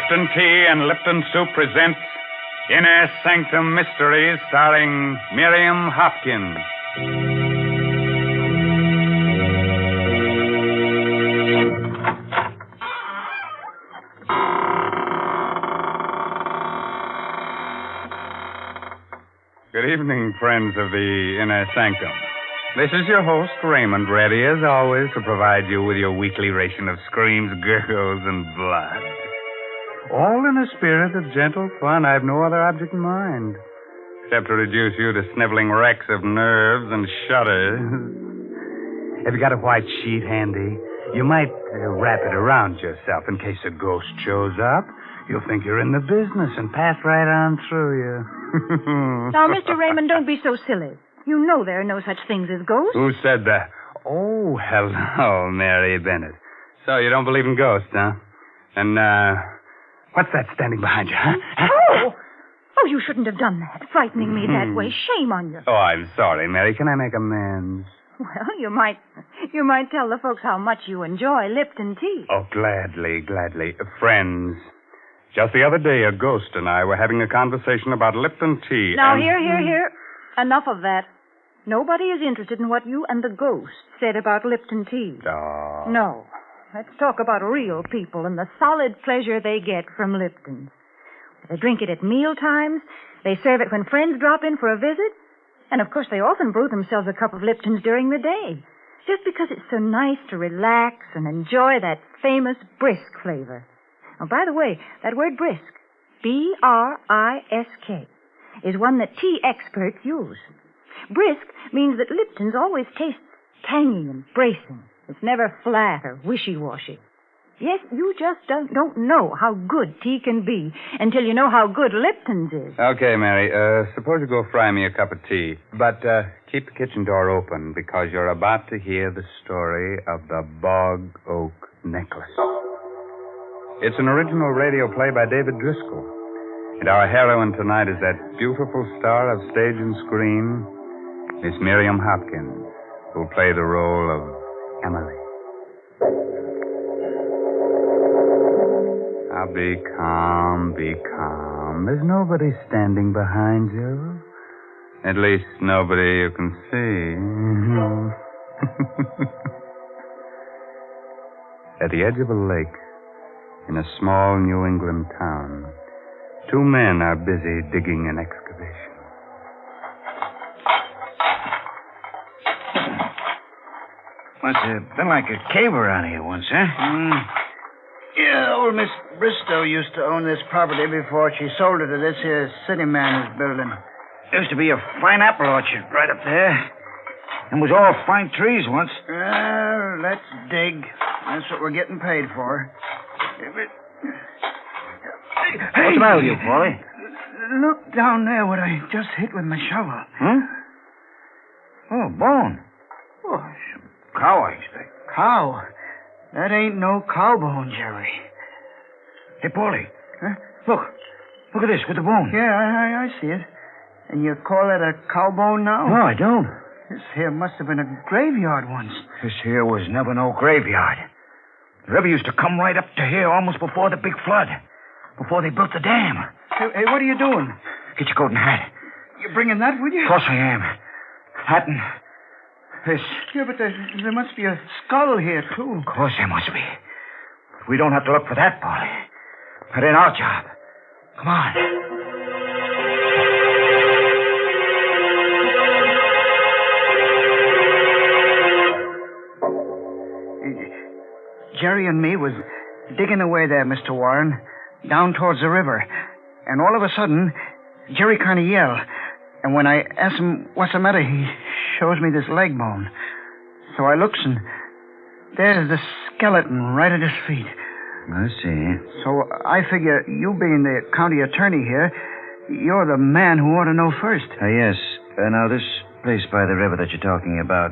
Lipton Tea and Lipton Soup present Inner Sanctum Mysteries, starring Miriam Hopkins. Good evening, friends of the Inner Sanctum. This is your host, Raymond, ready as always to provide you with your weekly ration of screams, gurgles, and blood. All in a spirit of gentle fun. I have no other object in mind, except to reduce you to sniveling wrecks of nerves and shudders. Have you got a white sheet handy? You might wrap it around yourself in case a ghost shows up. You'll think you're in the business and pass right on through you. Now, Mr. Raymond, don't be so silly. You know there are no such things as ghosts. Who said that? Oh, hello, Mary Bennett. So you don't believe in ghosts, huh? And, what's that standing behind you, huh? Oh, you shouldn't have done that, frightening me that way. Shame on you. Oh, I'm sorry, Mary. Can I make amends? Well, you might tell the folks how much you enjoy Lipton tea. Oh, gladly. Friends, just the other day, a ghost and I were having a conversation about Lipton tea. Now, here. Enough of that. Nobody is interested in what you and the ghost said about Lipton tea. Oh. No. Let's talk about real people and the solid pleasure they get from Lipton. They drink it at meal times. They serve it when friends drop in for a visit. And, of course, they often brew themselves a cup of Lipton's during the day, just because it's so nice to relax and enjoy that famous brisk flavor. Oh, by the way, that word brisk, B-R-I-S-K, is one that tea experts use. Brisk means that Lipton's always tastes tangy and bracing. It's never flat or wishy-washy. Yes, you just don't know how good tea can be until you know how good Lipton's is. Okay, Mary, suppose you go fry me a cup of tea. But keep the kitchen door open because you're about to hear the story of the Bog-Oak Necklace. It's an original radio play by David Driscoll. And our heroine tonight is that beautiful star of stage and screen, Miss Miriam Hopkins, who'll play the role of Emily. Now be calm. There's nobody standing behind you. At least nobody you can see. At the edge of a lake, in a small New England town, two men are busy digging an excavation. Must have been like a cave around here once, huh? Yeah, old Miss Bristow used to own this property before she sold it to this here city man who's building. Used to be a fine apple orchard right up there. And was all fine trees once. Well, let's dig. That's what we're getting paid for. Hey, What's the matter with you, Paulie? Look down there what I just hit with my shovel. Huh? Oh, bone. Oh, some cow, I expect. Cow? That ain't no cow bone, Jerry. Hey, Paulie. Huh? Look at this with the bone. Yeah, I see it. And you call that a cow bone now? No, I don't. This here must have been a graveyard once. This here was never no graveyard. The river used to come right up to here almost before the big flood. Before they built the dam. Hey, what are you doing? Get your coat and hat. You bringing that with you? Of course I am. Hat and this. Yeah, but there must be a skull here, too. Of course there must be. But we don't have to look for that, Paulie. That ain't our job. Come on. Jerry and me was digging away there, Mr. Warren, down towards the river. And all of a sudden, Jerry kind of yelled. And when I asked him what's the matter, he shows me this leg bone. So I looks and there's the skeleton right at his feet. I see. So I figure you being the county attorney here, you're the man who ought to know first. Yes. Now, this place by the river that you're talking about,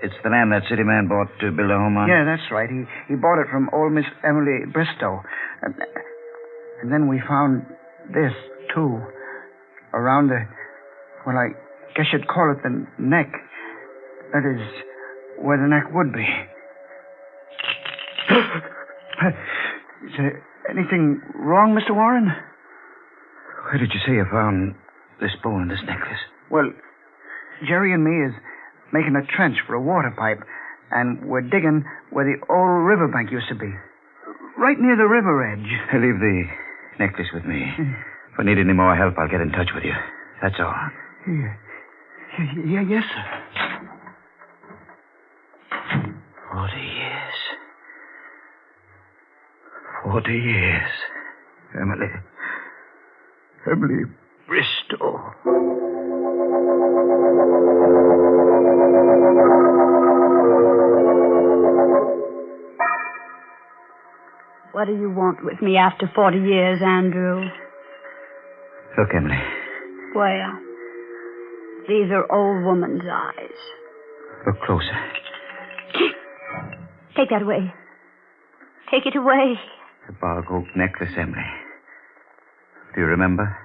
it's the land that city man bought to build a home on? Yeah, that's right. He bought it from old Miss Emily Bristow. And then we found this, too. Around the... Well, I guess you'd call it the neck. That is, where the neck would be. Anything wrong, Mr. Warren? Where did you say you found this bow and this necklace? Well, Jerry and me is making a trench for a water pipe, and we're digging where the old riverbank used to be. Right near the river edge. Leave the necklace with me. If I need any more help, I'll get in touch with you. That's all. Yes, sir. 40 years. 40 years. Emily Bristow. What do you want with me after 40 years, Andrew? Look, Emily. Well, these are old woman's eyes. Look closer. Take that away. Take it away. The Bog-Oak Necklace, Emily. Do you remember?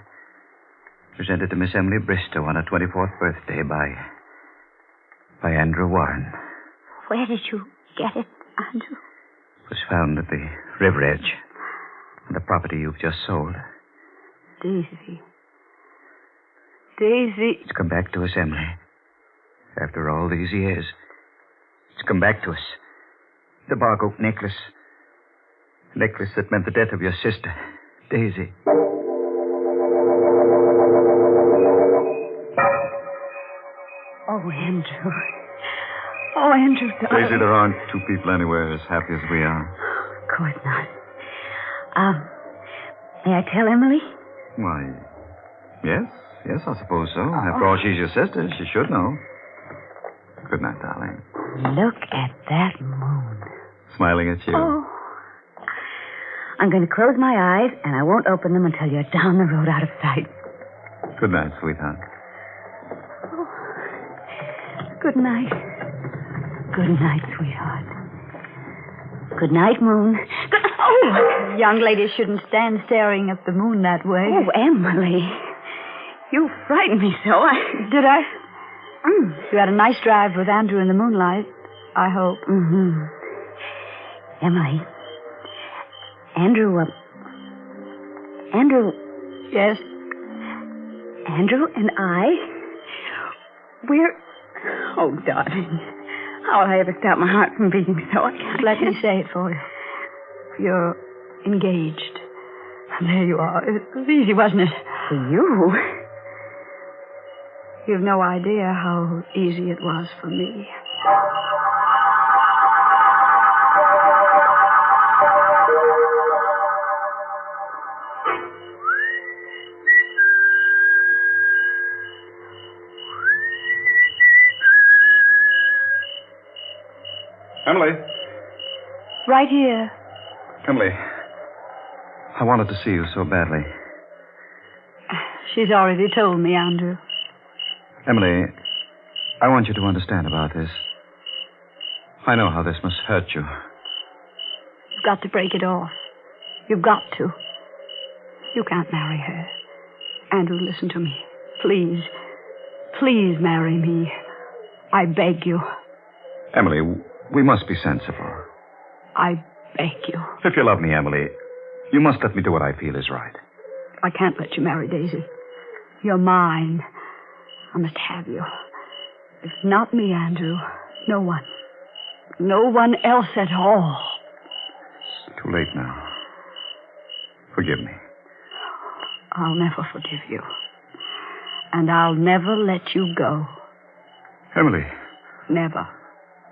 Presented to Miss Emily Bristow on her 24th birthday by Andrew Warren. Where did you get it, Andrew? It was found at the river edge on the property you've just sold. Daisy. Daisy. It's come back to us, Emily. After all these years. It's come back to us. The Bog-Oak Necklace. The necklace that meant the death of your sister, Daisy. Oh, Andrew. Oh, Andrew, darling. Daisy, there aren't two people anywhere as happy as we are. Of course not. May I tell Emily? Why, yes, I suppose so. After all, she's your sister. She should know. Good night, darling. Look at that moon. Smiling at you. Oh. I'm going to close my eyes, and I won't open them until you're down the road out of sight. Good night, sweetheart. Oh. Good night. Good night, sweetheart. Good night, moon. Oh! Young ladies shouldn't stand staring at the moon that way. Oh, Emily. You frightened me so. Did I? You had a nice drive with Andrew in the moonlight, I hope. Mm-hmm. Emily. Andrew. Yes? Andrew and I, we're... Oh, darling. How will I ever stop my heart from beating so? I can't... Let me say it for you. You're engaged. There you are. It was easy, wasn't it? For you? You've no idea how easy it was for me. Emily. Right here. Emily. I wanted to see you so badly. She's already told me, Andrew. Emily, I want you to understand about this. I know how this must hurt you. You've got to break it off. You've got to. You can't marry her. Andrew, listen to me. Please. Please marry me. I beg you. Emily, we must be sensible. I beg you. If you love me, Emily, you must let me do what I feel is right. I can't let you marry Daisy. You're mine. I must have you. If not me, Andrew, no one. No one else at all. It's too late now. Forgive me. I'll never forgive you. And I'll never let you go. Emily. Never.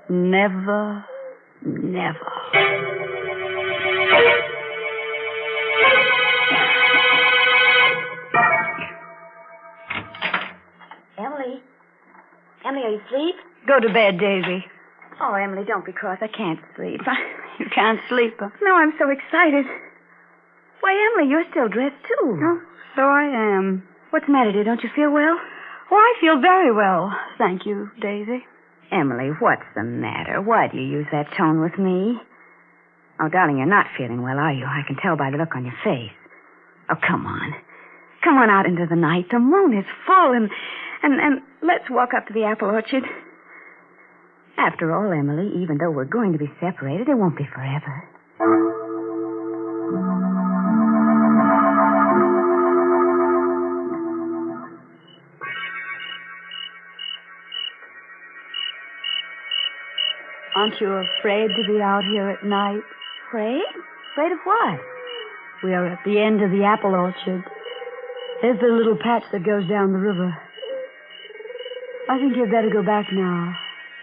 Never. Never. Emily, are you asleep? Go to bed, Daisy. Oh, Emily, don't be cross. I can't sleep. You can't sleep. No, I'm so excited. Why, Emily, you're still dressed, too. Oh, so I am. What's the matter, dear? Don't you feel well? Oh, I feel very well. Thank you, Daisy. Emily, what's the matter? Why do you use that tone with me? Oh, darling, you're not feeling well, are you? I can tell by the look on your face. Oh, come on. Come on out into the night. The moon is full, and let's walk up to the apple orchard. After all, Emily, even though we're going to be separated, it won't be forever. Aren't you afraid to be out here at night? Afraid? Afraid of what? We are at the end of the apple orchard. There's the little patch that goes down the river. I think you'd better go back now.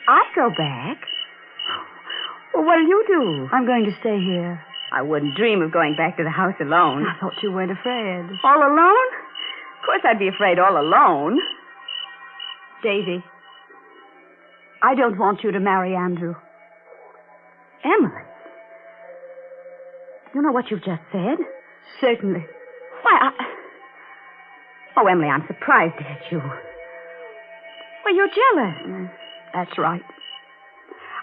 I go back? Well, what'll you do? I'm going to stay here. I wouldn't dream of going back to the house alone. I thought you weren't afraid. All alone? Of course I'd be afraid all alone. Daisy, I don't want you to marry Andrew. Emily? You know what you've just said? Certainly. Why, Oh, Emily, I'm surprised at you. Well, you're jealous. That's right.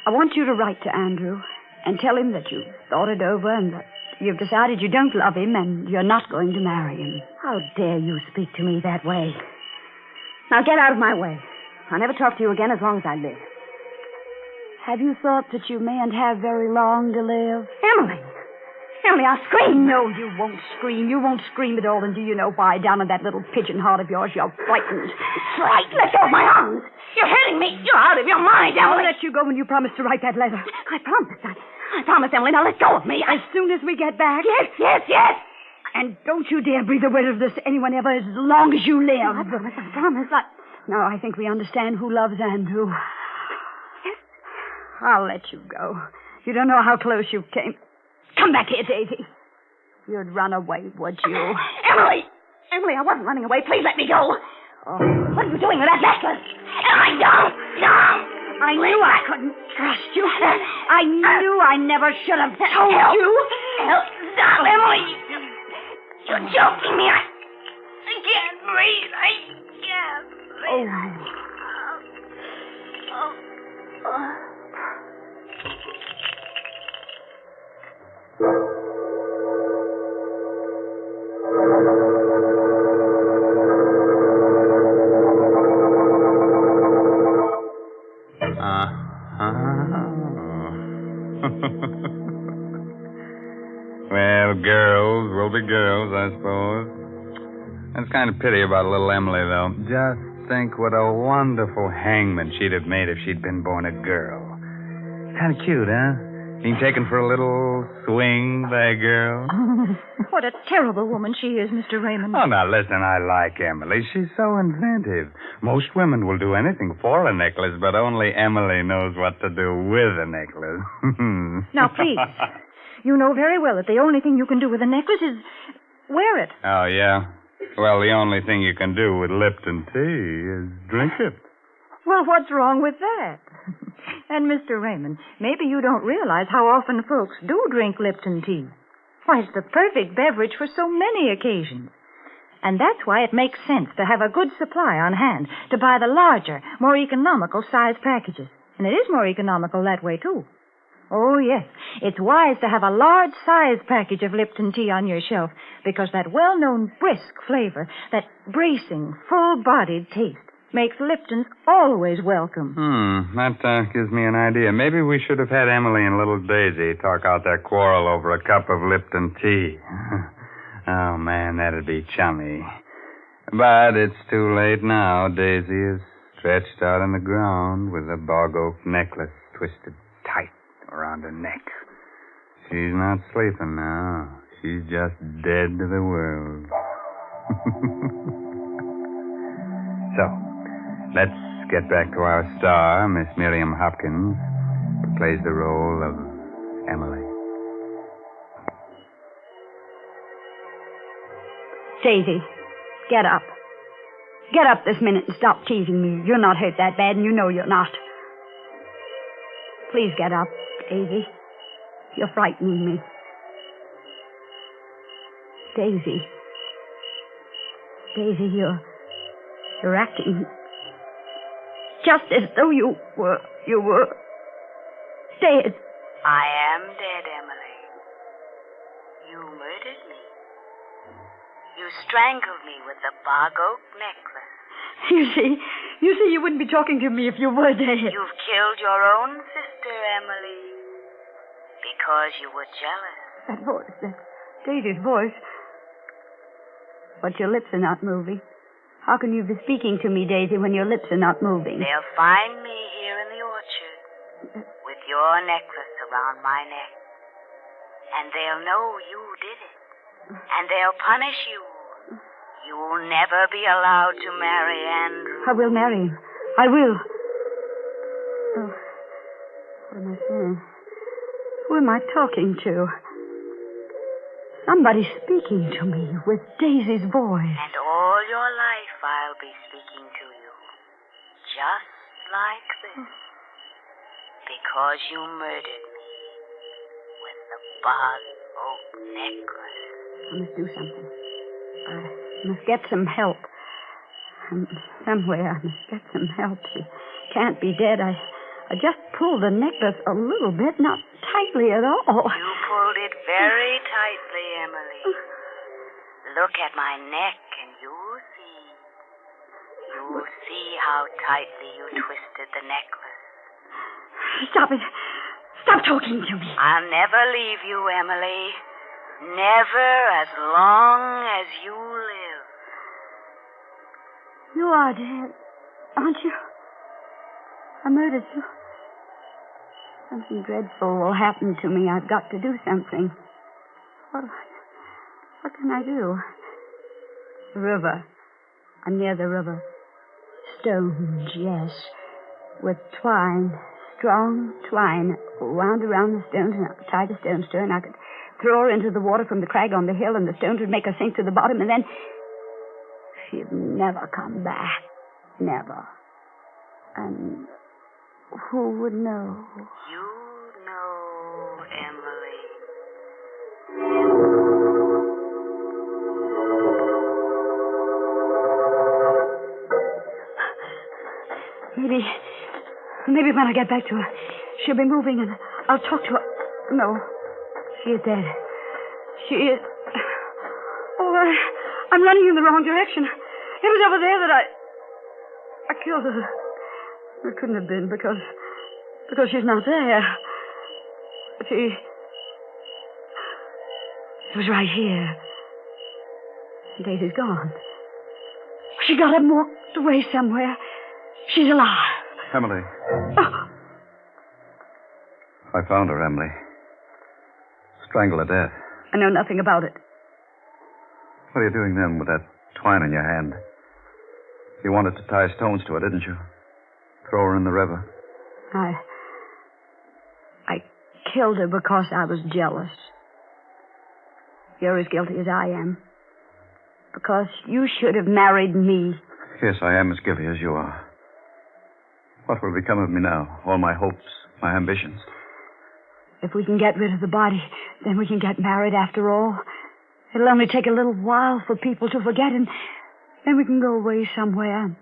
I want you to write to Andrew and tell him that you've thought it over and that you've decided you don't love him and you're not going to marry him. How dare you speak to me that way? Now get out of my way. I'll never talk to you again as long as I live. Have you thought that you mayn't have very long to live? Emily! Emily, I'll scream. No, you won't scream. You won't scream at all, and do you know why? Down in that little pigeon heart of yours, you're frightened. Frightened? Let go of my arms. You're hurting me. You're out of your mind, I'll Emily. let you go when you promise to write that letter. I promise. I promise, Emily. Now let go of me. As soon as we get back. Yes. And don't you dare breathe a word of this to anyone ever as long as you live. I promise. Now, I think we understand who loves Andrew. Yes. I'll let you go. You don't know how close you came. Come back here, Daisy. You'd run away, would you? Emily! Emily, I wasn't running away. Please let me go. Oh. What are you doing with that necklace? Emily, no! I knew I couldn't trust you. I knew I never should have told you. Help! Stop, Emily! You're choking me. I can't breathe. I can't breathe. Well, girls will be girls, I suppose. That's kind of pity about little Emily, though. Just think what a wonderful hangman she'd have made if she'd been born a girl. Kind of cute, huh? Being taken for a little swing by a girl. What a terrible woman she is, Mr. Raymond. Oh, now, listen, I like Emily. She's so inventive. Most women will do anything for a necklace, but only Emily knows what to do with a necklace. Now, please. You know very well that the only thing you can do with a necklace is wear it. Oh, yeah? Well, the only thing you can do with Lipton tea is drink it. Well, what's wrong with that? And, Mr. Raymond, maybe you don't realize how often folks do drink Lipton tea. Why, it's the perfect beverage for so many occasions. And that's why it makes sense to have a good supply on hand, to buy the larger, more economical size packages. And it is more economical that way, too. Oh, yes. It's wise to have a large size package of Lipton tea on your shelf because that well-known brisk flavor, that bracing, full-bodied taste, makes Lipton's always welcome. That gives me an idea. Maybe we should have had Emily and little Daisy talk out their quarrel over a cup of Lipton tea. Oh, man, that'd be chummy. But it's too late now. Daisy is stretched out on the ground with a Bog-Oak necklace twisted tight around her neck. She's not sleeping now. She's just dead to the world. So, let's get back to our star, Miss Miriam Hopkins, who plays the role of Emily. Daisy, get up. Get up this minute and stop teasing me. You're not hurt that bad, and you know you're not. Please get up, Daisy. You're frightening me. Daisy. Daisy, you're acting just as though you were dead. I am dead, Emily. You murdered me. You strangled me with the Bog-Oak necklace. You see, you wouldn't be talking to me if you were dead. You've killed your own sister, Emily, because you were jealous. That voice, that's Daisy's voice. But your lips are not moving. How can you be speaking to me, Daisy, when your lips are not moving? They'll find me here in the orchard with your necklace around my neck. And they'll know you did it. And they'll punish you. You'll never be allowed to marry Andrew. I will marry him. I will. Oh, what am I saying? Who am I talking to? Somebody's speaking to me with Daisy's voice. And all your life I'll be speaking to you. Just like this. Because you murdered me with the Bog-Oak Necklace. I must do something. I must get some help. Somewhere I must get some help. She can't be dead. I just pulled the necklace a little bit, not tightly at all. You pulled it very tightly, Emily. Look at my neck and you'll see. You'll see how tightly you twisted the necklace. Stop it. Stop talking to me. I'll never leave you, Emily. Never as long as you live. You are dead, aren't you? I murdered you. Something dreadful will happen to me. I've got to do something. What can I do? The river. I'm near the river. Stones, yes. With twine. Strong twine wound around the stones, and I could tie the stones to her, and I could throw her into the water from the crag on the hill, and the stones would make her sink to the bottom, and then she'd never come back. Never. And who would know? You know, Emily. Maybe when I get back to her, she'll be moving and I'll talk to her. No, she is dead. She is... Oh, I'm running in the wrong direction. It was over there that I killed her. It couldn't have been because she's not there. It was right here. Daisy's gone. She got up and walked away somewhere. She's alive. Emily. Oh. I found her, Emily. Strangled to death. I know nothing about it. What are you doing then with that twine in your hand? You wanted to tie stones to her, didn't you? Throw her in the river. I killed her because I was jealous. You're as guilty as I am. Because you should have married me. Yes, I am as guilty as you are. What will become of me now? All my hopes, my ambitions. If we can get rid of the body, then we can get married after all. It'll only take a little while for people to forget, and then we can go away somewhere.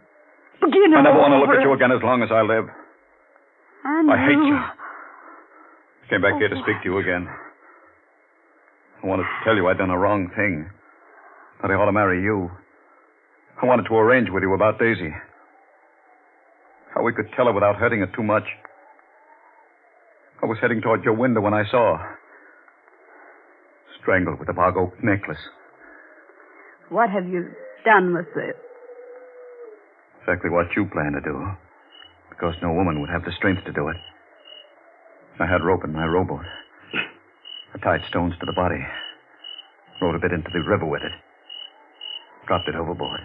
Begin I never want to over. look at you again as long as I live. I hate you. I came back here to speak to you again. I wanted to tell you I'd done a wrong thing. That I ought to marry you. I wanted to arrange with you about Daisy. How we could tell her without hurting her too much. I was heading toward your window when I saw her. Strangled with the Bog-Oak Necklace. What have you done with it? Exactly what you planned to do. Because no woman would have the strength to do it. I had rope in my rowboat. I tied stones to the body. Rode a bit into the river with it. Dropped it overboard.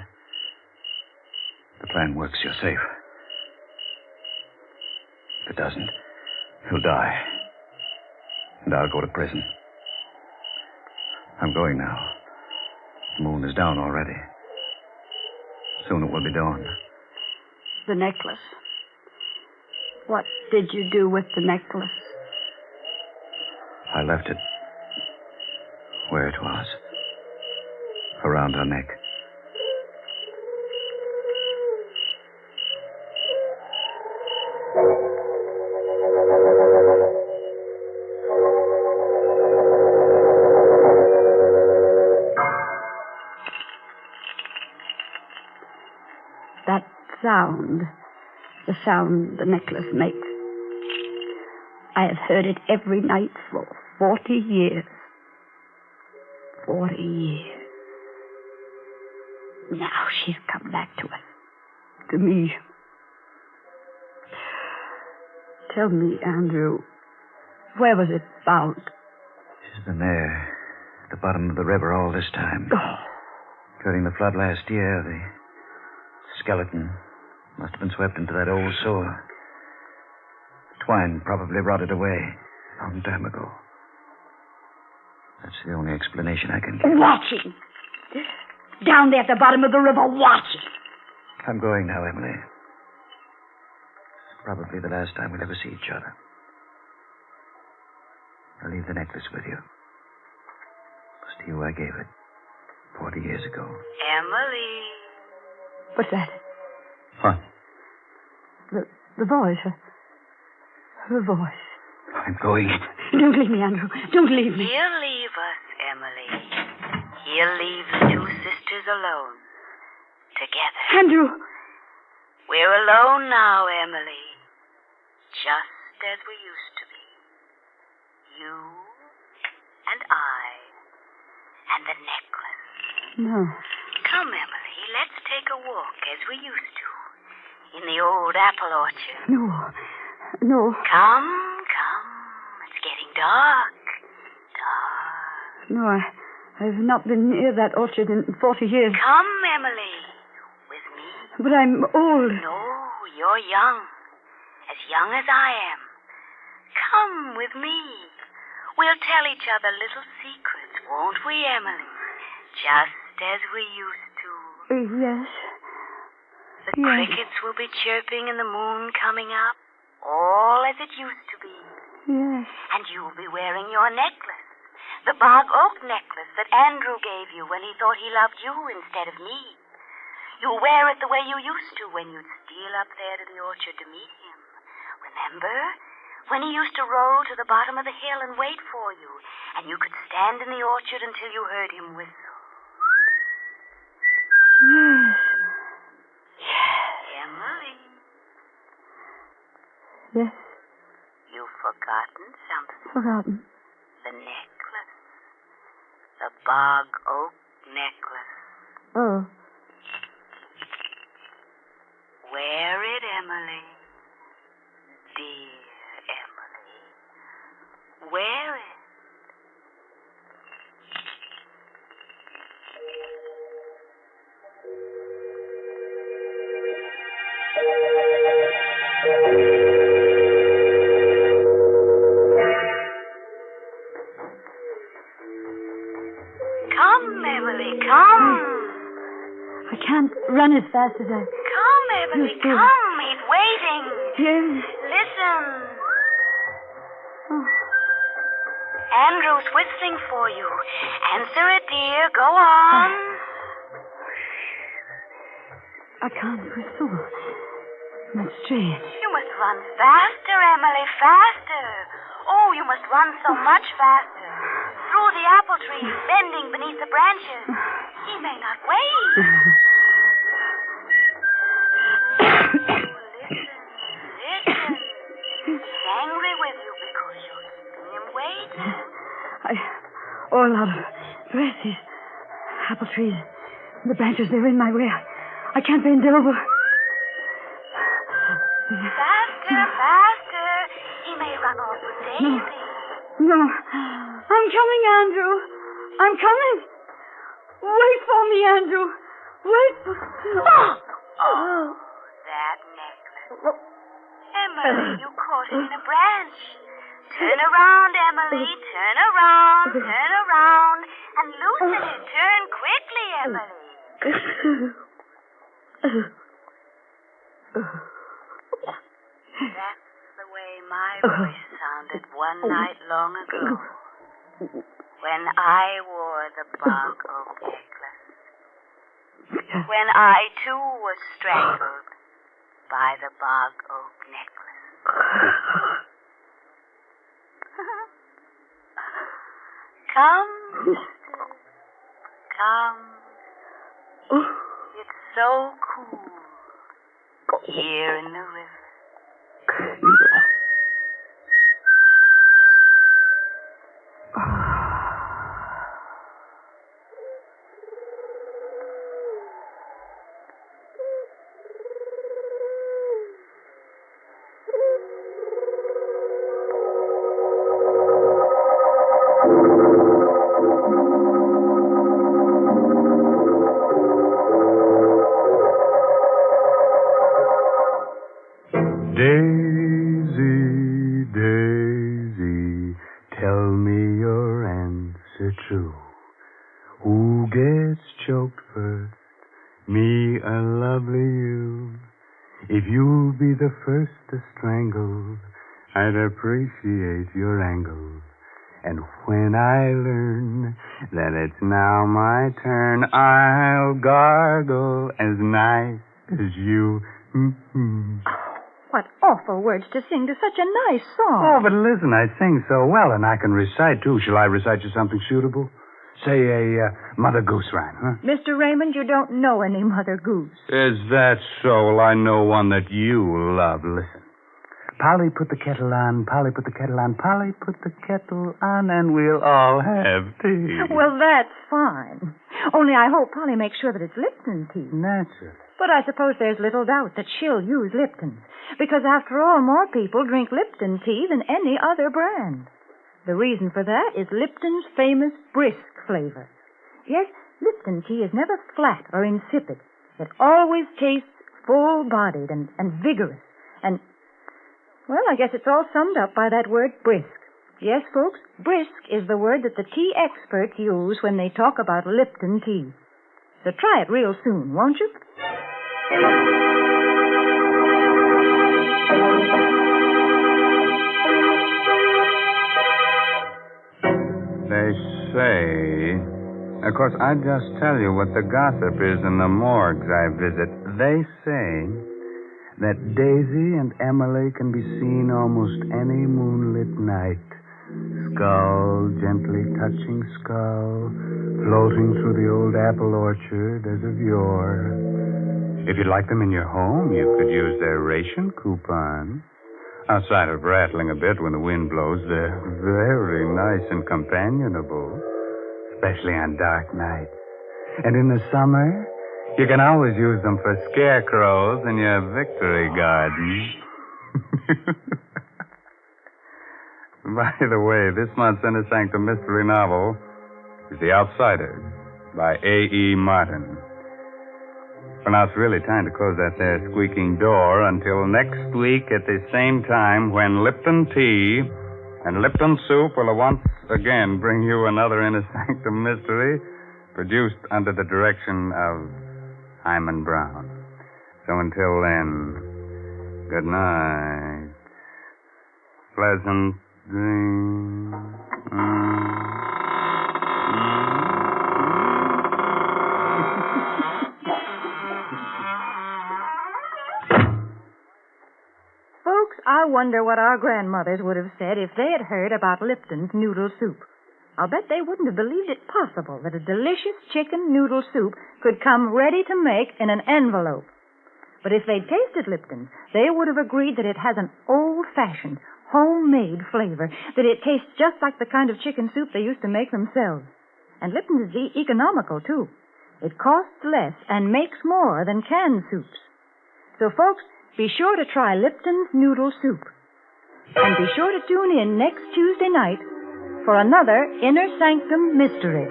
The plan works, you're safe. If it doesn't, he'll die. And I'll go to prison. I'm going now. The moon is down already. Soon it will be dawn. The necklace. What did you do with the necklace? I left it where it was. Around her neck. That sound, the sound the necklace makes. I have heard it every night for 40 years. 40 years. Now she's come back to us. To me. Tell me, Andrew, Where was it found? She's been there, at the bottom of the river all this time. Oh. During the flood last year, the skeleton must have been swept into that old sewer. Twine probably rotted away a long time ago. That's the only explanation I can give. Watching. Down there at the bottom of the river, watching. I'm going now, Emily. It's probably the last time we'll ever see each other. I'll leave the necklace with you. It was to you I gave it 40 years ago. Emily. What's that? What? The voice. Her voice. I'm going. Don't leave me, Andrew. Don't leave me. He'll leave us, Emily. He'll leave the two sisters alone. Together. Andrew. We're alone now, Emily. Just as we used to be. You and I and the necklace. No. Come, Emily, let's take a walk as we used to. In the old apple orchard. No. Come. It's getting dark. No, I've not been near that orchard in 40 years. Come, Emily. With me. But I'm old. No, you're young. As young as I am. Come with me. We'll tell each other little secrets, won't we, Emily? Just as we used to. Yes. The crickets will be chirping and the moon coming up. All as it used to be. Yes. And you'll be wearing your necklace. The Bog-Oak Necklace that Andrew gave you when he thought he loved you instead of me. You'll wear it the way you used to when you'd steal up there to the orchard to meet him. Remember? When he used to roll to the bottom of the hill and wait for you, and you could stand in the orchard until you heard him whistle. Yes. Emily. Yes. You've forgotten something. Forgotten. The necklace. The Bog-Oak Necklace. Oh. Wear it, Emily. Dear Emily. Wear it. Come, Emily, come. I can't run as fast as I... Come, Emily, Yes, dear. come. He's waiting. Yes. Listen. Oh. Andrew's whistling for you. Answer it, dear. Go on. I can't whistle. That's strange. You must run faster, Emily, faster. Oh, you must run so much faster. Through the apple trees, bending beneath the branches. He may not wait. Listen. He's angry with you because you're keeping him waiting. All out of breath. These apple trees. The branches, they're in my way. I can't bend over. Faster. He may run off with Daisy. No. I'm coming, Andrew. I'm coming. Wait for me, Andrew. Wait for... Oh, that necklace. Emily, you caught it in a branch. Turn around, Emily. Turn around. And loosen it. Turn quickly, Emily. That's the way my voice sounded one night long ago. When I wore the Bog-Oak Necklace. When I, too, was strangled by the Bog-Oak Necklace. Come, sister. Come. It's so cool here in the river. Daisy, Daisy, tell me your answer true. Who gets choked first? Me or lovely you? If you'll be the first to strangle, I'd appreciate your angle. And when I learn that it's now my turn, I'll gargle as nice as you. What awful words to sing to such a nice song. Oh, but listen, I sing so well, and I can recite, too. Shall I recite you something suitable? Say a Mother Goose rhyme, huh? Mr. Raymond, you don't know any Mother Goose. Is that so? Well, I know one that you love. Listen. Polly, put the kettle on. Polly, put the kettle on. Polly, put the kettle on, and we'll all have tea. Well, that's fine. Only I hope Polly makes sure that it's Lipton tea. Naturally. But I suppose there's little doubt that she'll use Lipton. Because, after all, more people drink Lipton tea than any other brand. The reason for that is Lipton's famous brisk flavor. Yes, Lipton tea is never flat or insipid. It always tastes full-bodied and vigorous. And, well, I guess it's all summed up by that word brisk. Yes, folks, brisk is the word that the tea experts use when they talk about Lipton tea. So try it real soon, won't you? They say... Of course, I just tell you what the gossip is in the morgues I visit. They say that Daisy and Emily can be seen almost any moonlit night. Skull gently touching skull, floating through the old apple orchard as of yore. If you'd like them in your home, you could use their ration coupon. Outside of rattling a bit when the wind blows, they're very nice and companionable, especially on dark nights. And in the summer, you can always use them for scarecrows in your victory garden. By the way, this month's Inner Sanctum mystery novel is The Outsiders by A.E. Martin. Well, now it's really time to close that there squeaking door until next week at the same time when Lipton Tea and Lipton Soup will once again bring you another Inner Sanctum mystery produced under the direction of Hyman Brown. So until then, good night. Pleasant dreams. Folks, I wonder what our grandmothers would have said if they had heard about Lipton's noodle soup. I'll bet they wouldn't have believed it possible that a delicious chicken noodle soup could come ready to make in an envelope. But if they'd tasted Lipton, they would have agreed that it has an old-fashioned, homemade flavor, that it tastes just like the kind of chicken soup they used to make themselves. And Lipton is economical, too. It costs less and makes more than canned soups. So, folks, be sure to try Lipton's noodle soup. And be sure to tune in next Tuesday night for another Inner Sanctum mystery.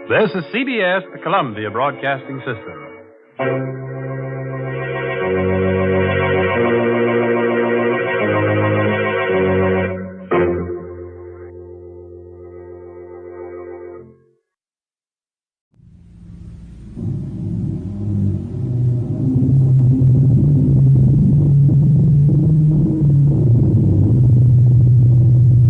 This is CBS, the Columbia Broadcasting System.